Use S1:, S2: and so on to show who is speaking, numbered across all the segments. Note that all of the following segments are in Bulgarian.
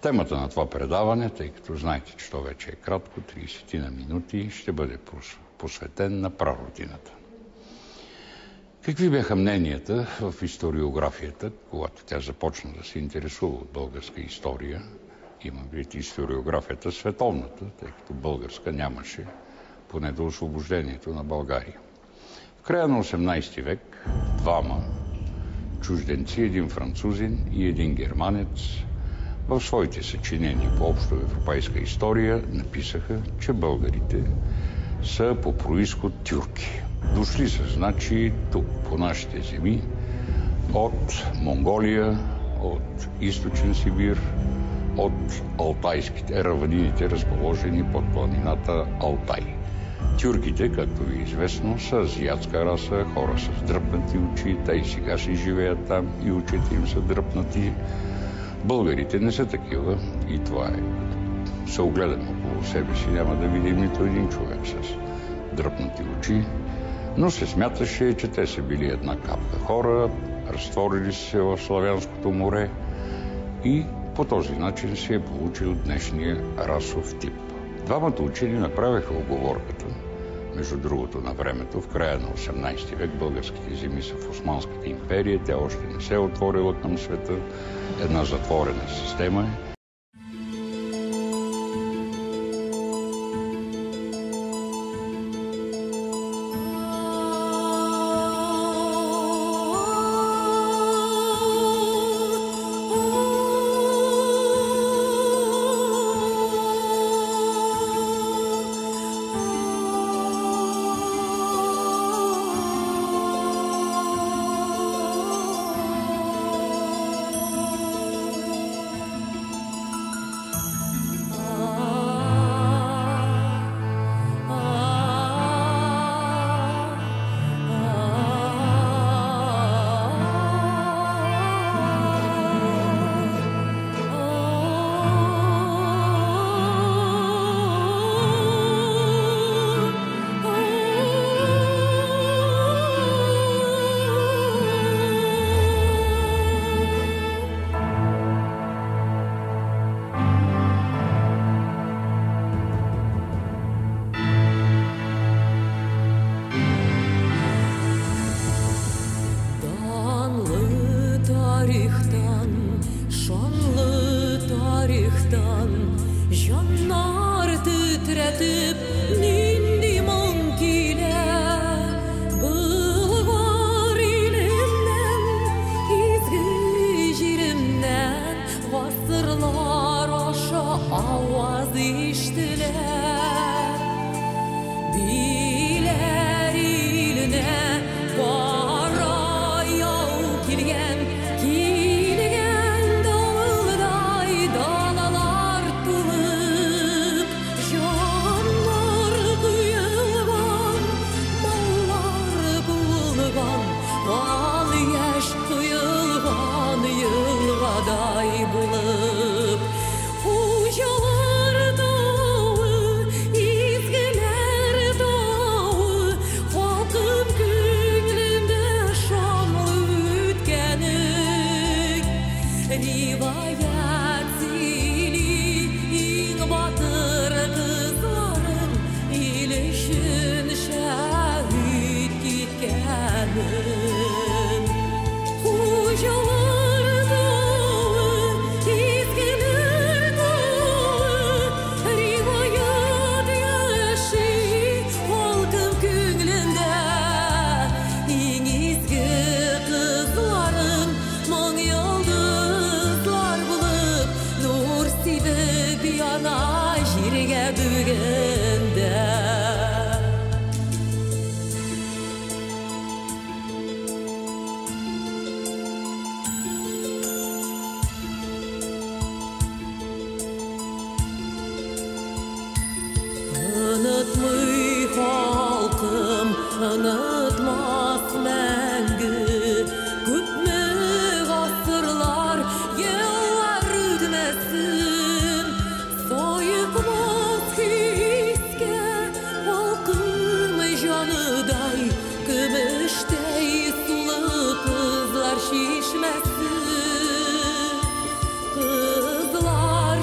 S1: Темата на това предаване, тъй като знаете, че то вече е кратко, 30 на минути, ще бъде посветен на прародината. Какви бяха мненията в историографията, когато тя започна да се интересува от българска история? Имам предвид историографията световната, тъй като българска нямаше, поне до освобождението на България. В края на 18 век двама чужденци, един французин и един германец, в своите съчинения по общо европейска история написаха, че българите са по произход тюрки. Дошли са, значи, тук по нашите земи от Монголия, от източен Сибир, от алтайските равнините, разположени под планината Алтай. Тюрките, както ви е известно, са азиатска раса, хора с дръпнати очи, те и сега си живеят там и очите им са дръпнати. Българите не са такива и това е. Се огледаме около себе си, няма да видим нито един човек с дръпнати очи, но се смяташе, че те са били една капка хора, разтворили се в Славянското море и по този начин се е получил днешния расов тип. Двамата учени направиха оговорката, между другото на времето, в края на 18 век българските земи са в Османската империя, тя още не се е отворила към света, една затворена система е.
S2: Kızlar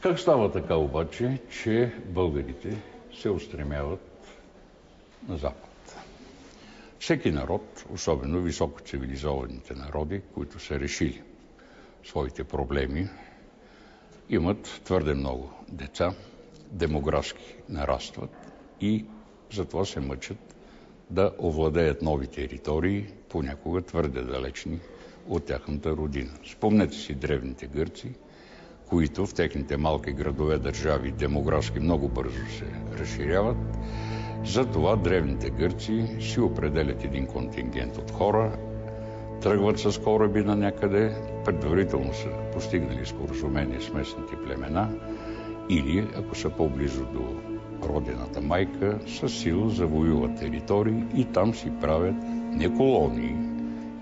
S1: Как става така обаче, че българите се устремяват на Запад? Всеки народ, особено високоцивилизованите народи, които са решили своите проблеми, имат твърде много деца, демографски нарастват и затова се мъчат да овладеят нови територии, понякога твърде далечни от тяхната родина. Спомнете си древните гърци, които в техните малки градове държави демографски много бързо се разширяват. Затова древните гърци си определят един контингент от хора, тръгват с кораби на някъде, предварително са постигнали споразумение с местните племена или, ако са по-близо до родината майка, със сила завоюват територии и там си правят не колонии,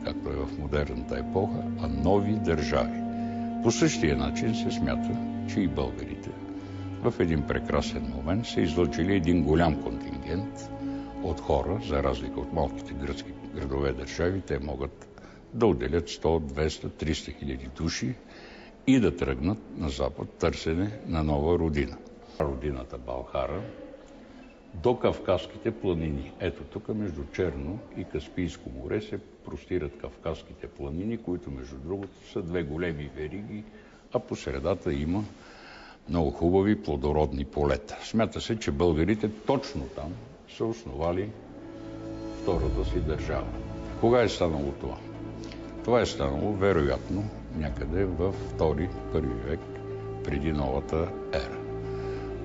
S1: както е в модерната епоха, а нови държави. По същия начин се смята, че и българите в един прекрасен момент са излъчили един голям контингент от хора, за разлика от малките гръцки градове държави, те могат да отделят 100, 200, 300 хиляди души и да тръгнат на запад търсене на нова родина. Родината Балхара до Кавказските планини. Ето тук между Черно и Каспийско море се простират Кавказските планини, които между другото са две големи вериги, а по средата има много хубави плодородни полета. Смята се, че българите точно там са основали втората си държава. Кога е станало това? Това е станало вероятно някъде във 2-1 век преди новата ера.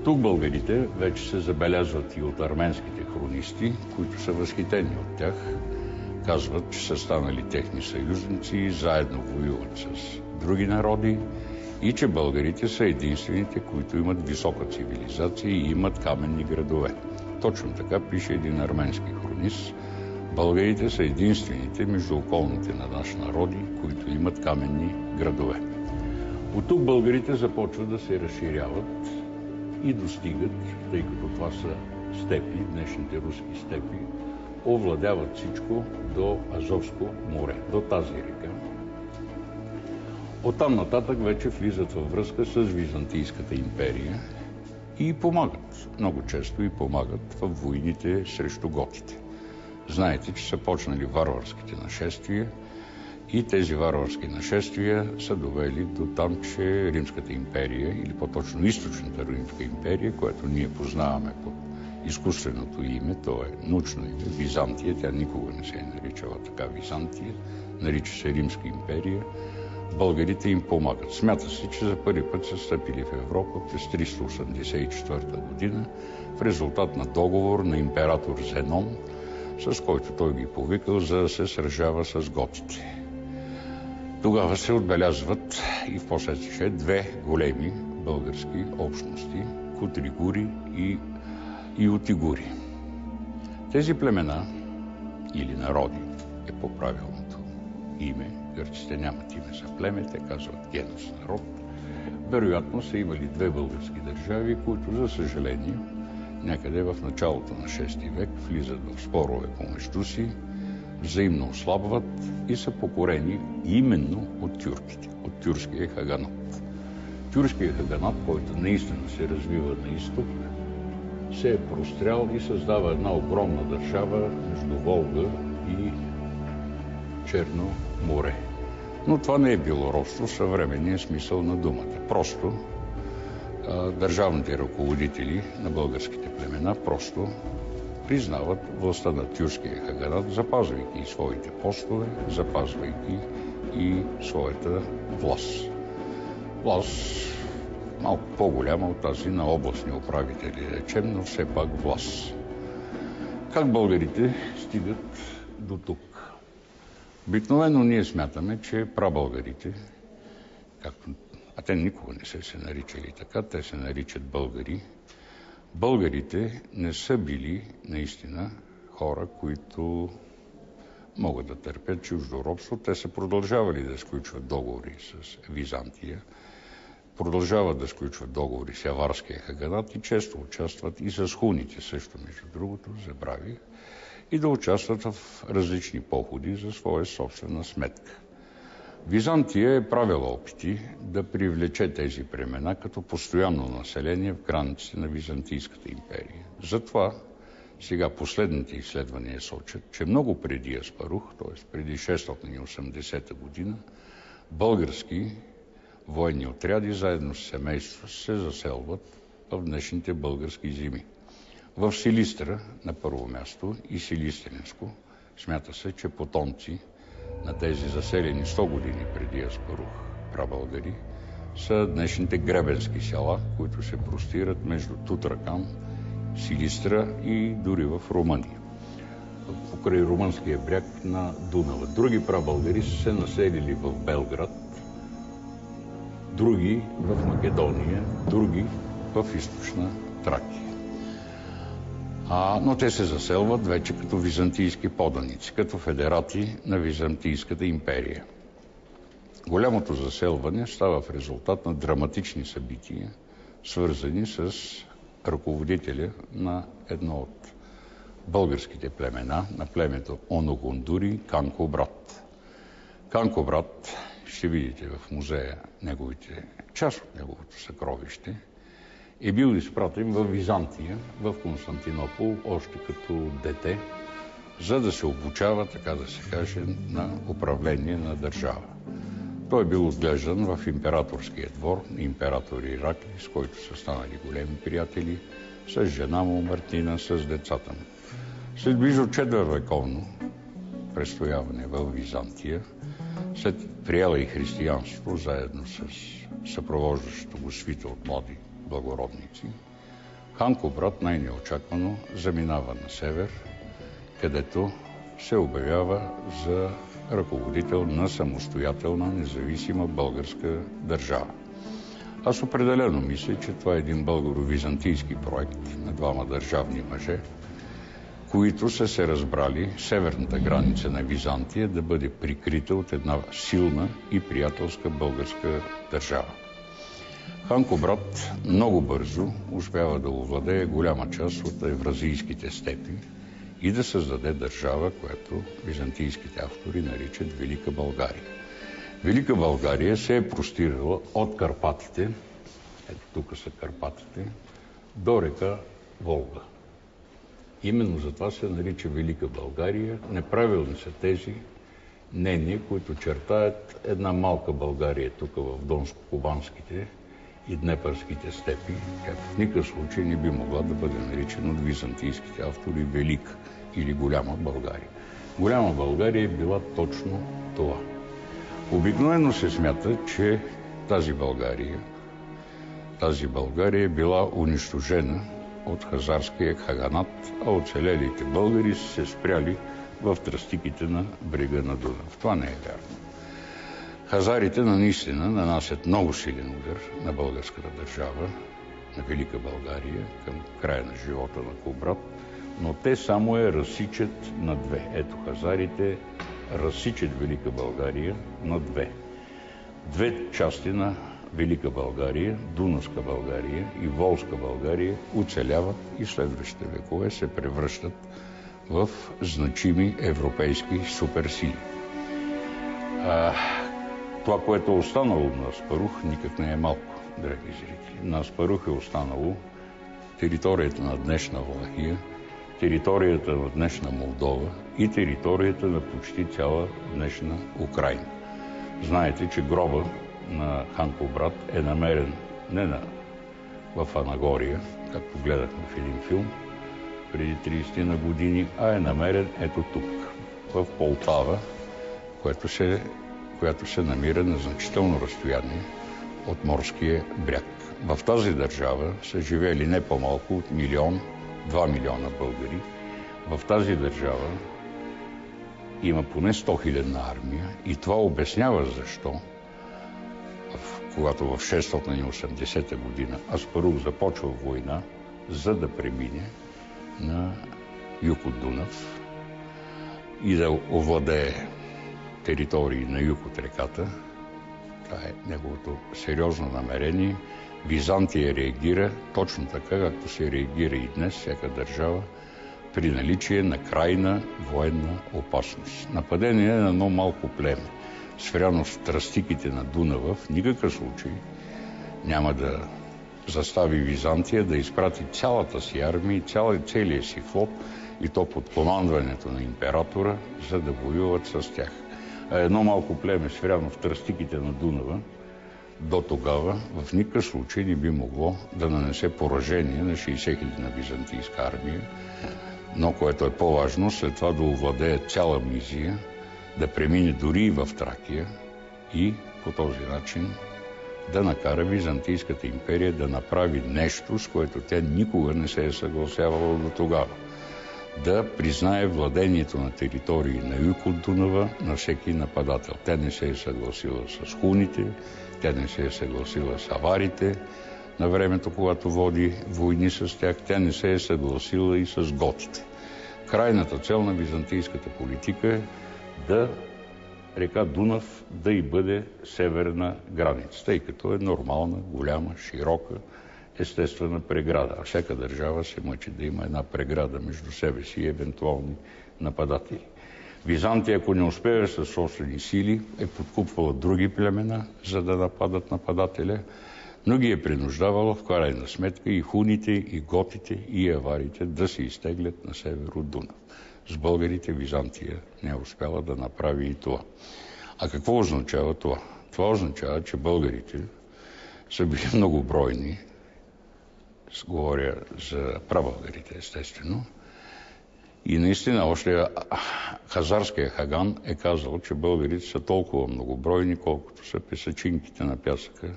S1: Тук българите вече се забелязват и от арменските хронисти, които са възхитени от тях. Казват, че са станали техни съюзници, заедно воюват с други народи и че българите са единствените, които имат висока цивилизация и имат каменни градове. Точно така пише един арменски хронист. Българите са единствените между околните на наш народи, които имат каменни градове. От тук българите започват да се разширяват и достигат, тъй като това са степи, днешните руски степи, овладяват всичко до Азовско море, до тази река. Оттам нататък вече влизат във връзка с Византийската империя и помагат, много често и помагат в войните срещу готите. Знаете, че са почнали варварските нашествия и тези варварски нашествия са довели до там, че Римската империя, или по-точно Източната Римска империя, която ние познаваме под изкуственото име, то е научно име, Византия, тя никога не се е наричала така Византия, нарича се Римска империя, българите им помагат. Смята се, че за първи път са стъпили в Европа през 384 година в резултат на договор на император Зенон, с който той ги повикал, за да се сражава с готите. Тогава се отбелязват и в последствие две големи български общности – кутригури и утигури. Тези племена или народи е по-правилното име, гърците нямат име за племе, те казват генус народ, вероятно са имали две български държави, които за съжаление някъде в началото на 6 век влизат в спорове помежду си, взаимно ослабват и са покорени именно от тюрките, от тюркския хаганат. Тюркския хаганат, който наистина се развива на изток, се е прострял и създава една огромна държава между Волга и Черно море. Но това не е било робство в съвременния смисъл на думата. Просто държавните ръководители на българските племена просто признават властта на тюркския хаганат, запазвайки и своите постове, запазвайки и своята власт. Власт малко по-голяма от тази на областни управители, речем, но все пак власт. Как българите стигат до тук? Обикновено ние смятаме, че прабългарите, а те никога не са се наричали така, те се наричат българи. Българите не са били наистина хора, които могат да търпят чуждо робство. Те са продължавали да сключват договори с Византия, продължават да сключват договори с аварския хаганат и често участват и с хуните, също между другото, забравих, и да участват в различни походи за своя собствена сметка. Византия е правила опити да привлече тези племена като постоянно население в границите на Византийската империя. Затова сега последните изследвания сочат, че много преди Аспарух, т.е. преди 680 година, български военни отряди заедно с семейства се заселват в днешните български земи. В Силистра на първо място и Силистренско смята се, че потомци на тези заселени 100 години преди Аспарух прабългари са днешните гребенски села, които се простират между Тутракан, Силистра и дори в Румъния, покрай румънския бряг на Дунава. Други прабългари са се населили в Белград, други в Македония, други в източна Тракия. Но те се заселват вече като византийски поданици, като федерати на Византийската империя. Голямото заселване става в резултат на драматични събития, свързани с ръководителя на едно от българските племена, на племето Оногундури, Канко брат. Канко брат, ще видите в музея част от неговото съкровище, е бил изпратен в Византия, в Константинопол, още като дете, за да се обучава, така да се каже, на управление на държава. Той е бил отглеждан в императорския двор, император Иракли, с който са станали големи приятели, с жена му Мартина, с децата му. След близо 4-вековно престояване в Византия, след приела и християнство, заедно с съпровождащото го свита от млади благородници, Канко брат най-неочаквано заминава на север, където се обявява за ръководител на самостоятелна, независима българска държава. Аз определено мисля, че това е един българо-византийски проект на двама държавни мъже, които са се разбрали северната граница на Византия да бъде прикрита от една силна и приятелска българска държава. Канко брат много бързо успява да овладее голяма част от евразийските степи и да създаде държава, която византийските автори наричат Велика България. Велика България се е простирала от Карпатите, ето тук са Карпатите, до река Волга. Именно затова се нарича Велика България. Неправилни са тези мнения, които чертаят една малка България тук в Донско-Кубанските и Днепърските степи, която в никакъв случай не би могла да бъде наричана от византийските автори Велика или Голяма България. Голяма България е била точно това. Обикновено се смята, че тази България е била унищожена от хазарския хаганат, а оцелелите българи са се спряли в тръстиките на брега на Дунав. Това не е вярно. Хазарите наистина нанасят много силен удар на българската държава, на Велика България, към края на живота на Кубрат, но те само я разсичат на две. Ето, хазарите разсичат Велика България на две. Две части на Велика България, Дунавска България и Волска България оцеляват и следващите векове се превръщат в значими европейски суперсили. Това, което е останало на Аспарух, никак не е малко, драги зрители. На Аспарух е останало територията на днешна Влахия, територията на днешна Молдова и територията на почти цяла днешна Украйна. Знаете, че гроба на Канко брат е намерен не в Анагория, както гледахме в един филм преди 30 на години, а е намерен ето тук, в Полтава, която се намира на значително разстояние от морския бряг. В тази държава са живели не по-малко от 2 милиона българи. В тази държава има поне 100 000 армия и това обяснява защо, когато в 680 година Аспарух започва война, за да премине на юг от Дунав и да овладее територии на юг от реката. Това е неговото сериозно намерение. Византия реагира точно така, както се реагира и днес всяка държава при наличие на крайна военна опасност. Нападение на едно малко племе спряно страстиките на Дунава, в никакъв случай няма да застави Византия да изпрати цялата си армия и целия си флот, и то под командването на императора, за да воюват с тях. А едно малко племе, спряно в тръстиките на Дунава, до тогава в никакъв случай не би могло да нанесе поражение на 60 000 на византийска армия, но което е по-важно, след това да овладее цяла Мизия, да премине дори и в Тракия и по този начин да накара Византийската империя да направи нещо, с което тя никога не се е съгласявала до тогава. Да признае владението на територии на юг от Дунава на всеки нападател. Тя не се е съгласила с хуните, тя не се е съгласила с аварите на времето, когато води войни с тях, тя не се е съгласила и с готите. Крайната цел на византийската политика е да река Дунав да й бъде северна граница, тъй като е нормална, голяма, широка, естествена преграда. А всяка държава се мъчи да има една преграда между себе си и евентуални нападатели. Византия, ако не успее със собствени сили, е подкупвала други племена, за да нападат нападателя, но ги е принуждавала в крайна сметка и хуните, и готите, и аварите да се изтеглят на север от Дунав. С българите Византия не е успяла да направи и това. А какво означава това? Това означава, че българите са били многобройни, говоря за прабългарите, естествено, и наистина още хазарския хаган е казал, че българите са толкова многобройни, колкото са песачинките на пясъка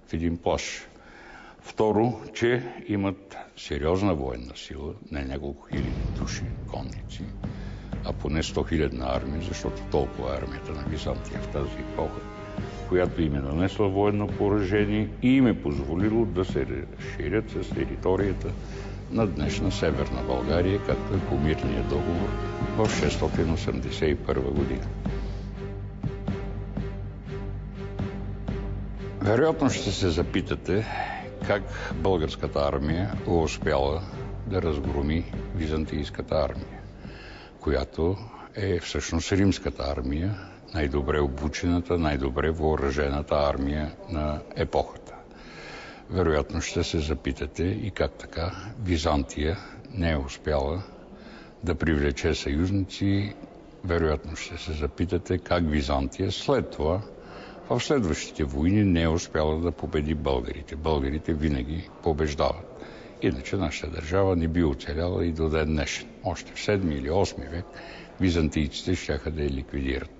S1: в един плаж. Второ, че имат сериозна военна сила, не няколко хиляди души, конници, а поне 100 000 армия, защото толкова е армията на Византия в тази епоха, която им е нанесла военно поражение и им е позволило да се разширят с територията на днешна Северна България, както е по мирния договор в 681 година. Вероятно ще се запитате как българската армия успяла да разгроми византийската армия, която е всъщност римската армия, най-добре обучената, най-добре въоръжената армия на епохата. Вероятно ще се запитате и как така Византия не е успяла да привлече съюзници. Вероятно ще се запитате как Византия след това в следващите войни не е успяла да победи българите. Българите винаги побеждават. Иначе нашата държава не би оцеляла и до ден днешен. Още в 7 или 8 век византийците щяха да я ликвидират.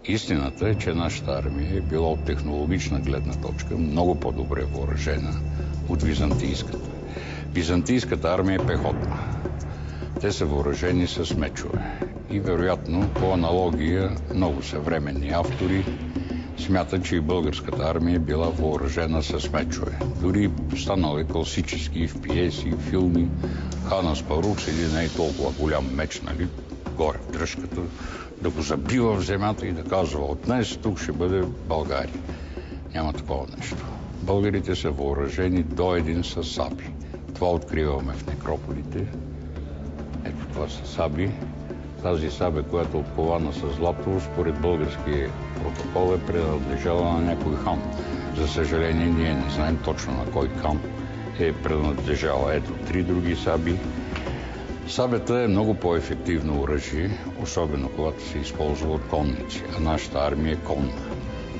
S1: Истината е, че нашата армия е била от технологична гледна точка много по-добре въоръжена от византийската. Византийската армия е пехотна. Те са въоръжени с мечове. И вероятно, по аналогия, много съвременни автори смятат, че и българската армия е била въоръжена с мечове. Дори станали класически в пиеси, в филми. Хан Аспарух седи не е толкова голям меч, нали, горе в дръжката, да го забива в земята и да казва: от днес тук ще бъде България. Няма такова нещо. Българите са въоръжени до един с сабли. Това откриваме в некрополите. Ето това са сабли. Тази сабля, която е откована с злато, според българския протокол е принадлежала на някой хан. За съжаление, ние не знаем точно на кой хан е принадлежала. Ето 3 други сабли. Сабята е много по-ефективно оръжие, особено когато се използва от конници, а нашата армия е конна.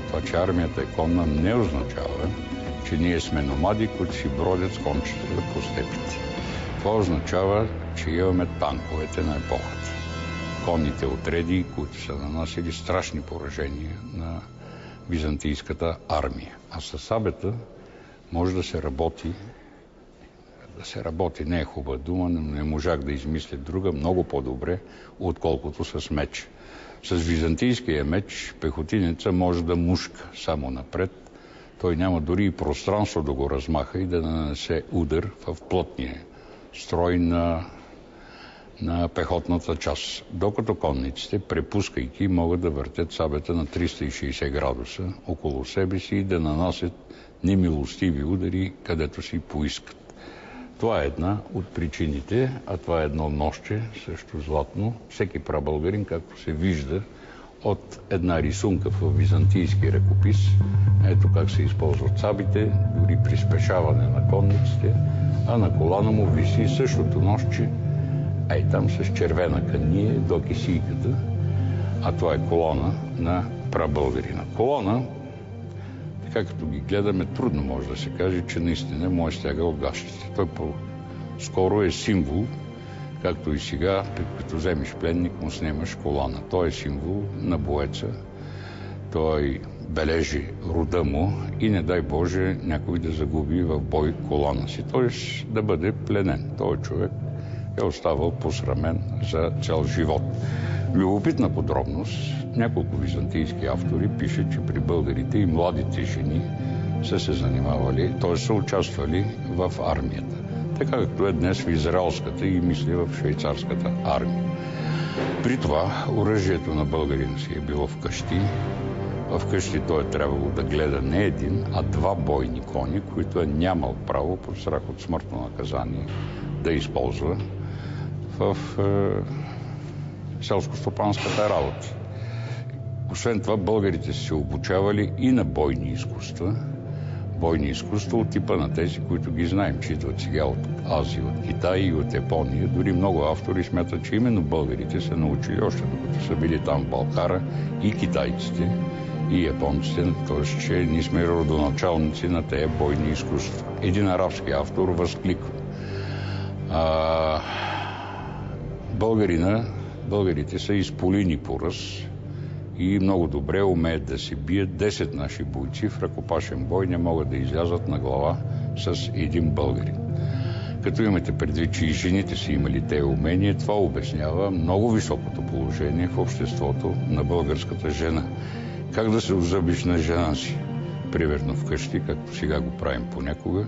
S1: Това, че армията е конна, не означава, че ние сме номади, които си бродят с кончетата по степите. Това означава, че имаме танковете на епохата. Конните отреди, които са нанасили страшни поражения на византийската армия. А с сабята може да се работи. Не е хубава дума, но не можах да измисля друга много по-добре, отколкото с меч. С византийския меч пехотинеца може да мушка само напред. Той няма дори и пространство да го размаха и да нанесе удар в плътния строй на пехотната част. Докато конниците, препускайки, могат да въртят сабята на 360 градуса около себе си и да нанасят немилостиви удари, където си поискат. Това е една от причините, а това е едно нощче, също златно. Всеки прабългарин, както се вижда от една рисунка в византийски ръкопис. Ето как се използват сабите, дори при спешаване на конниците, а на колана му виси същото ножче, там с червена кания до кисийката, а това е колона на прабългарина. Колона, така като ги гледаме, трудно може да се каже, че наистина му е стягал гащите. Той по-скоро е символ, както и сега, като вземеш пленник, му снимаш колана. Той е символ на боеца. Той бележи рода му и не дай Боже някой да загуби в бой колана си, т.е. да бъде пленен. Той човек е оставал посрамен за цял живот. Любопитна подробност, няколко византийски автори пишат, че при българите и младите жени са се занимавали, т.е. са участвали в армията. Така както е днес в израелската и мисли в швейцарската армия. При това оръжието на българина си е било вкъщи. Вкъщи той е трябвало да гледа не един, а два бойни кони, които е нямал право под страх от смъртно наказание да използва в селско-стопанската работа. Освен това, българите са се обучавали и на бойни изкуства. Бойни изкуства от типа на тези, които ги знаем, че идват сега от Азия, от Китай и от Япония. Дори много автори смятат, че именно българите са научили още докато са били там в Балкара и китайците, и японците, т.е. че ние сме родоначалници на тези бойни изкуства. Един арабски автор възкликва: българите са изполини по ръст и много добре умеят да се бият. 10 наши бойци в ръкопашен бой не могат да излязат на глава с един българин. Като имате предвид, че и жените си имали тези умения, това обяснява много високото положение в обществото на българската жена. Как да се озъбиш на жена си? Примерно вкъщи, както сега го правим понякога,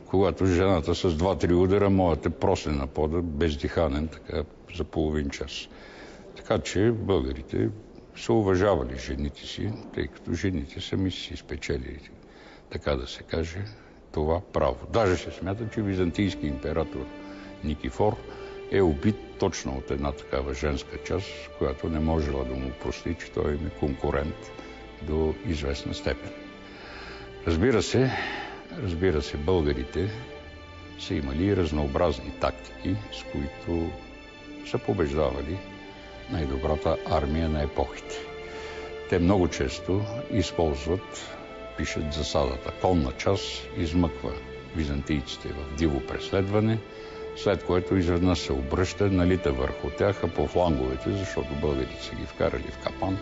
S1: когато жената с 2-3 удара може да просне на пода бездиханен, така за половин час. Така че българите са уважавали жените си, тъй като жените сами си спечелили, така да се каже, това право. Даже се смята, че византийски император Никифор е убит точно от една такава женска част, която не можела да му прости, че той е конкурент до известна степен. Разбира се, българите са имали разнообразни тактики, с които са побеждавали най-добрата армия на епохите. Те много често използват, пишат засадата. Конна част измъква византийците в диво преследване, след което изведнъж се обръща, налита върху тях, а по фланговете, защото българите са ги вкарали в капан,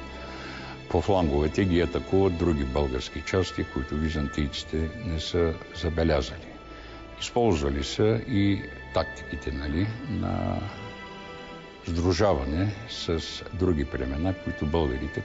S1: по фланговете ги атакуват други български части, които византийците не са забелязали. Използвали са и тактиките на сдружаване с други племена, които българите